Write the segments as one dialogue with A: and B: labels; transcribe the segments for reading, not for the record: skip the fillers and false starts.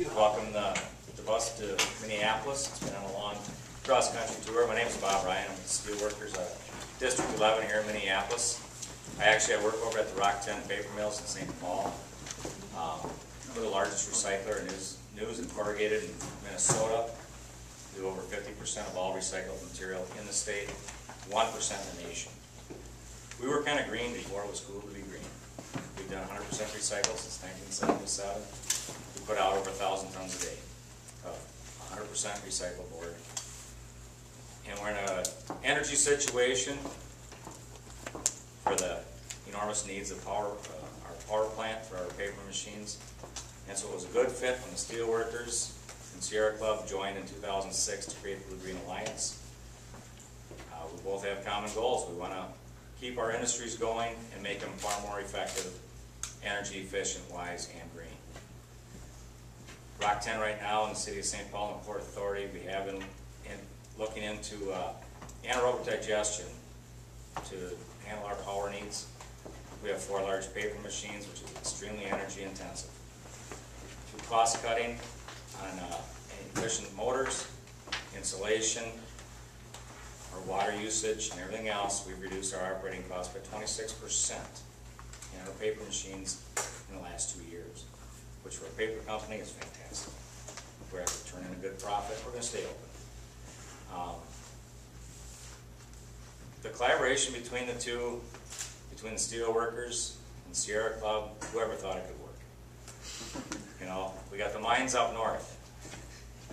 A: welcome the bus to Minneapolis. It's been on a long cross-country tour. My name is Bob Ryan. I'm with the Steelworkers District 11 here in Minneapolis. I work over at the Rock 10 paper mills in St. Paul. We're the largest recycler in news and corrugated in Minnesota. We do over 50% of all recycled material in the state, 1% in the nation. We were kind of green before it was cool to be green. We've done 100% recycled since 1977. We put out over 1,000 tons a day of 100% recycled board. And we're in an energy situation for the enormous needs of our power plant for our paper machines. And so it was a good fit when the Steelworkers and Sierra Club joined in 2006 to create the Blue-Green Alliance. We both have common goals. We want to keep our industries going and make them far more effective, energy efficient, wise, and green. Rock 10 right now in the city of St. Paul and the Port Authority, we have been looking into anaerobic digestion to handle our power needs. We have 4 large paper machines, which is extremely energy intensive. Through cost cutting on efficient motors, insulation, our water usage, and everything else, we've reduced our operating costs by 26% in our paper machines in the last 2 years, which for a paper company is fantastic. If we're able to turn in a good profit, we're going to stay open. The collaboration between the two, between the Steelworkers and Sierra Club, whoever thought it could work? You know, we got the mines up north.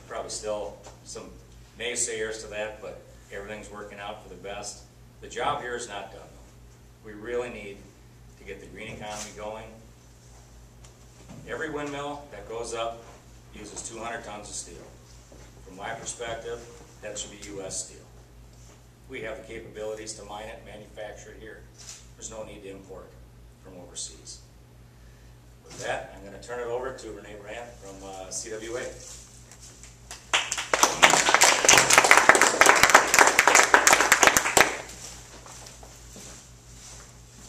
A: Probably still some naysayers to that, but everything's working out for the best. The job here is not done, though. We really need to get the green economy going. Every windmill that goes up uses 200 tons of steel. From my perspective, that should be U.S. steel. We have the capabilities to mine it, manufacture it here. There's no need to import from overseas. With that, I'm going to turn it over to Renee Brand from CWA.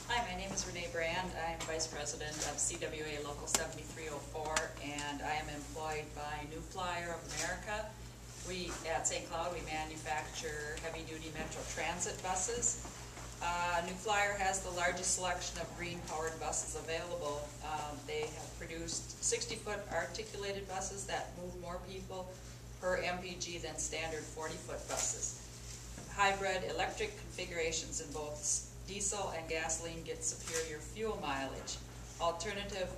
B: Hi, my name is Renee Brand. I am Vice President of CWA Local 7304, and I am employed by New Flyer of America. We, at St. Cloud, we manufacture heavy-duty Metro Transit buses. New Flyer has the largest selection of green-powered buses available. They have produced 60-foot articulated buses that move more people per MPG than standard 40-foot buses. Hybrid electric configurations in both diesel and gasoline get superior fuel mileage. Alternative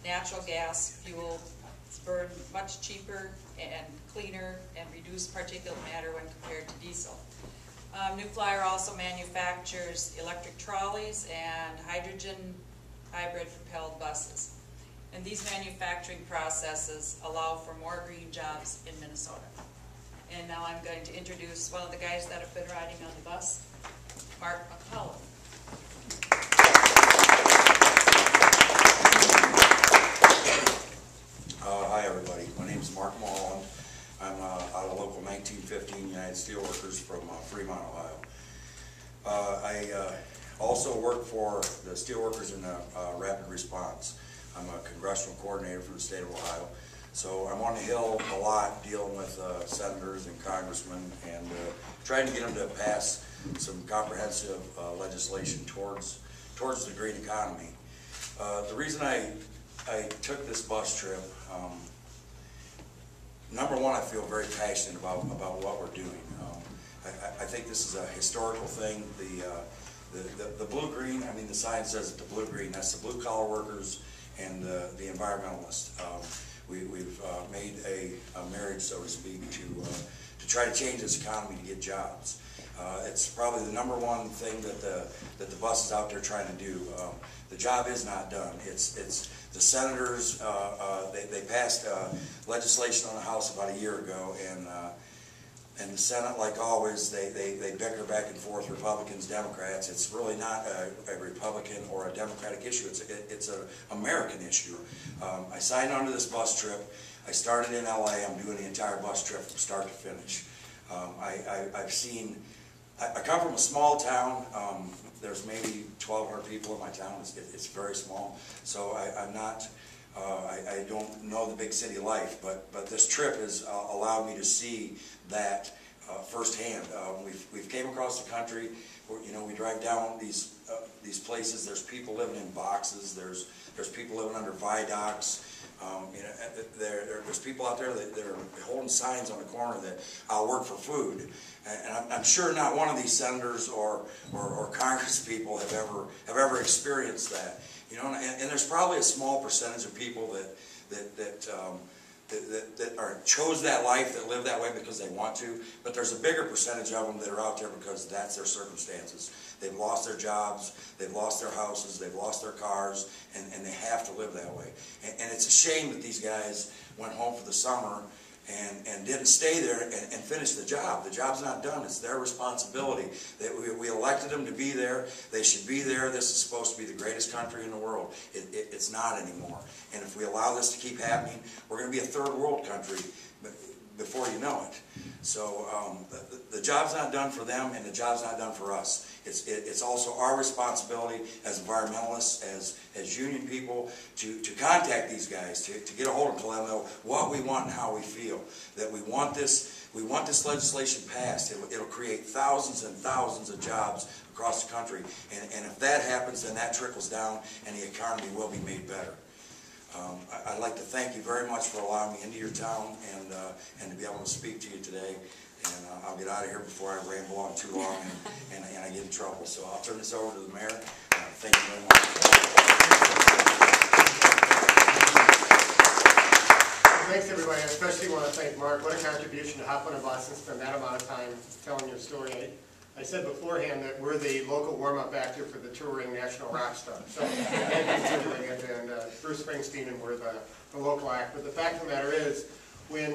B: natural gas fuel burn much cheaper and cleaner and reduce particulate matter when compared to diesel. New Flyer also manufactures electric trolleys and hydrogen hybrid propelled buses. And these manufacturing processes allow for more green jobs in Minnesota. And now I'm going to introduce one of the guys that have been riding on the bus, Mark McCullough.
C: Hi everybody, my name is Mark Mulholland. I'm out of local 1915 United Steelworkers from Fremont, Ohio. I also work for the Steelworkers in Rapid Response. I'm a congressional coordinator for the state of Ohio. So I'm on the Hill a lot dealing with senators and congressmen and trying to get them to pass some comprehensive legislation towards the green economy. The reason I took this bus trip, number one, I feel very passionate about what we're doing. I think this is a historical thing. The blue-green, I mean the sign says it, the blue-green, that's the blue-collar workers and the environmentalists. We've made a marriage, so to speak, to try to change this economy to get jobs. It's probably the number one thing that the bus is out there trying to do. The job is not done. It's the senators. They passed legislation on the House about a year ago, and the Senate, like always, they bicker back and forth, Republicans, Democrats. It's really not a Republican or a Democratic issue. It's an American issue. I signed on to this bus trip. I started in LA. I'm doing the entire bus trip from start to finish. I've seen. I come from a small town. There's maybe 1,200 people in my town. It's very small. So I'm not I don't know the big city life, but this trip has allowed me to see that firsthand. We've came across the country. You know, we drive down these places. There's people living in boxes. There's people living under viaducts. You know, there's people out there that are holding signs on the corner that I'll work for food. And I'm sure not one of these senators or Congress people have ever experienced that. You know, and there's probably a small percentage of people that chose that life, that live that way because they want to, but there's a bigger percentage of them that are out there because that's their circumstances. They've lost their jobs, they've lost their houses, they've lost their cars, and they have to live that way. And it's a shame that these guys went home for the summer and didn't stay there and finish the job. The job's not done. It's their responsibility. We elected them to be there. They should be there. This is supposed to be the greatest country in the world. It's not anymore. And if we allow this to keep happening, we're going to be a third world country before you know it. So the job's not done for them, and the job's not done for us. It's also our responsibility as environmentalists, as union people, to contact these guys, to get a hold of them, to let them know what we want and how we feel. That we want this legislation passed. It'll create thousands and thousands of jobs across the country. And if that happens, then that trickles down, and the economy will be made better. I'd like to thank you very much for allowing me into your town and to be able to speak to you today. And I'll get out of here before I ramble on too long and I get in trouble. So I'll turn this over to the mayor. Thank you very much.
D: Thanks, everybody. I especially want to thank Mark. What a contribution to hop on a bus and spend that amount of time telling your story. I said beforehand that we're the local warm-up actor for the touring national rock star. So thank you for doing it. And Bruce Springsteen, and we're the local act. But the fact of the matter is, when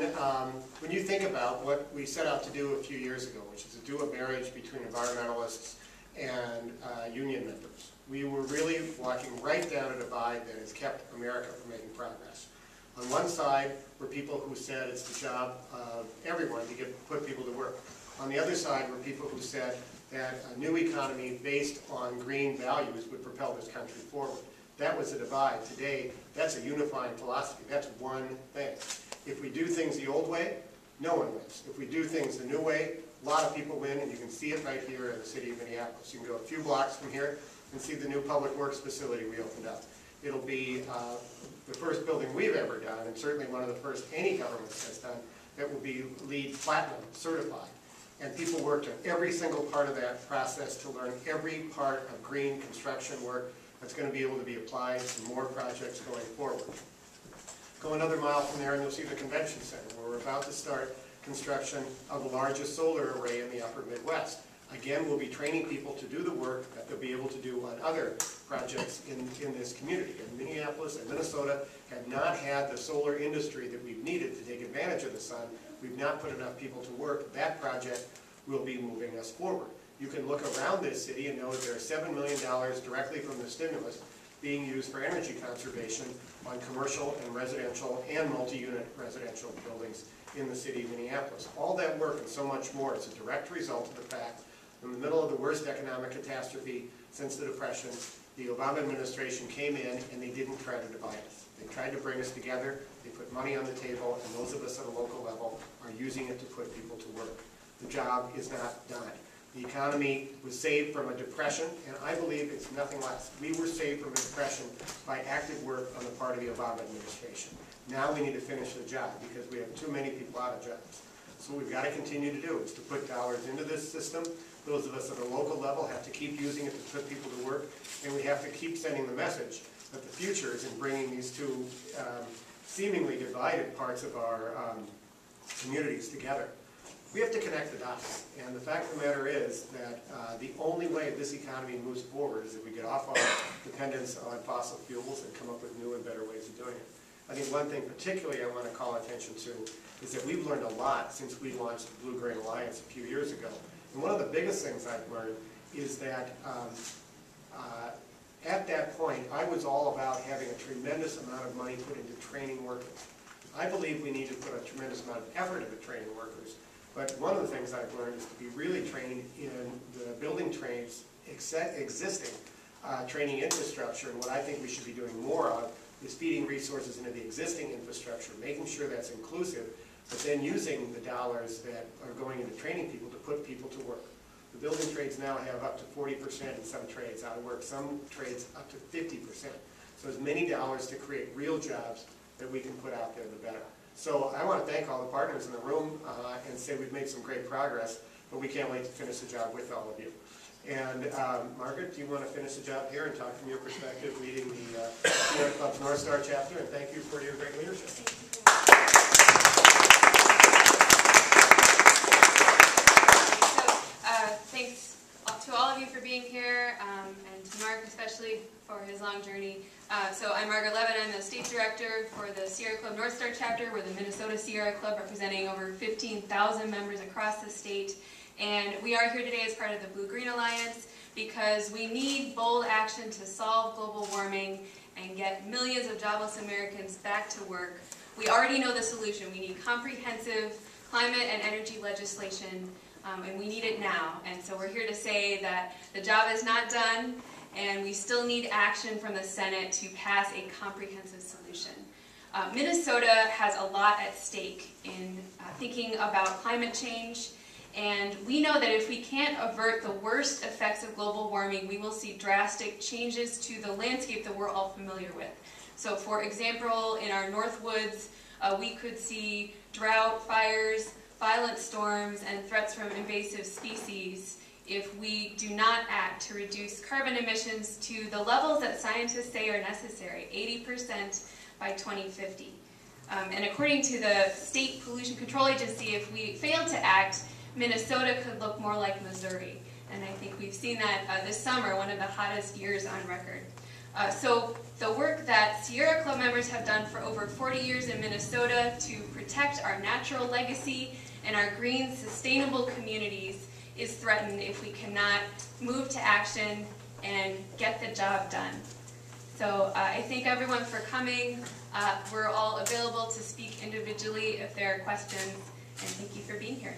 D: you think about what we set out to do a few years ago, which is to do a marriage between environmentalists and union members, we were really walking right down a divide that has kept America from making progress. On one side were people who said it's the job of everyone to put people to work. On the other side were people who said that a new economy based on green values would propel this country forward. That was a divide. Today, that's a unifying philosophy. That's one thing. If we do things the old way, no one wins. If we do things the new way, a lot of people win, and you can see it right here in the city of Minneapolis. You can go a few blocks from here and see the new public works facility we opened up. It'll be the first building we've ever done, and certainly one of the first any government has done, that will be LEED Platinum certified. And people worked on every single part of that process to learn every part of green construction work that's going to be able to be applied to more projects going forward. Go another mile from there and you'll see the convention center, where we're about to start construction of the largest solar array in the upper Midwest. Again, we'll be training people to do the work that they'll be able to do on other projects in this community. And Minneapolis and Minnesota have not had the solar industry that we've needed to take advantage of the sun. We've not put enough people to work. That project will be moving us forward. You can look around this city and know that there are $7 million directly from the stimulus being used for energy conservation on commercial and residential and multi-unit residential buildings in the city of Minneapolis. All that work and so much more is a direct result of the fact that in the middle of the worst economic catastrophe since the Depression, the Obama administration came in and they didn't try to divide us. They tried to bring us together, they put money on the table, and those of us at a local level are using it to put people to work. The job is not done. The economy was saved from a depression, and I believe it's nothing less. We were saved from a depression by active work on the part of the Obama administration. Now we need to finish the job because we have too many people out of jobs. So what we've got to continue to do is to put dollars into this system. Those of us at a local level have to keep using it to put people to work, and we have to keep sending the message that the future is in bringing these two seemingly divided parts of our communities together. We have to connect the dots, and the fact of the matter is that the only way this economy moves forward is if we get off our dependence on fossil fuels and come up with new and better ways of doing it. I think one thing particularly I want to call attention to is that we've learned a lot since we launched the Blue-Green Alliance a few years ago. And one of the biggest things I've learned is that at that point, I was all about having a tremendous amount of money put into training workers. I believe we need to put a tremendous amount of effort into training workers. But one of the things I've learned is to be really trained in the building trades, existing training infrastructure, and what I think we should be doing more of is feeding resources into the existing infrastructure, making sure that's inclusive, but then using the dollars that are going into training people to put people to work. The building trades now have up to 40% in some trades out of work, some trades up to 50%. So as many dollars to create real jobs that we can put out there, the better. So I want to thank all the partners in the room and say we've made some great progress, but we can't wait to finish the job with all of you. And Margaret, do you want to finish the job here and talk from your perspective leading the Sierra Club's North Star chapter? And thank you for your great leadership.
E: Thanks to all of you for being here, and to Mark especially for his long journey. So I'm Margaret Levin. I'm the State Director for the Sierra Club North Star chapter. We're the Minnesota Sierra Club, representing over 15,000 members across the state. And we are here today as part of the Blue-Green Alliance because we need bold action to solve global warming and get millions of jobless Americans back to work. We already know the solution. We need comprehensive climate and energy legislation, and we need it now. And so we're here to say that the job is not done, and we still need action from the Senate to pass a comprehensive solution. Minnesota has a lot at stake in thinking about climate change, and we know that if we can't avert the worst effects of global warming, we will see drastic changes to the landscape that we're all familiar with. So for example, in our North Woods, we could see drought, fires, violent storms, and threats from invasive species if we do not act to reduce carbon emissions to the levels that scientists say are necessary, 80% by 2050. And according to the State Pollution Control Agency, if we fail to act, Minnesota could look more like Missouri. And I think we've seen that this summer, one of the hottest years on record. So the work that Sierra Club members have done for over 40 years in Minnesota to protect our natural legacy and our green, sustainable communities is threatened if we cannot move to action and get the job done. So I thank everyone for coming. We're all available to speak individually if there are questions, and thank you for being here.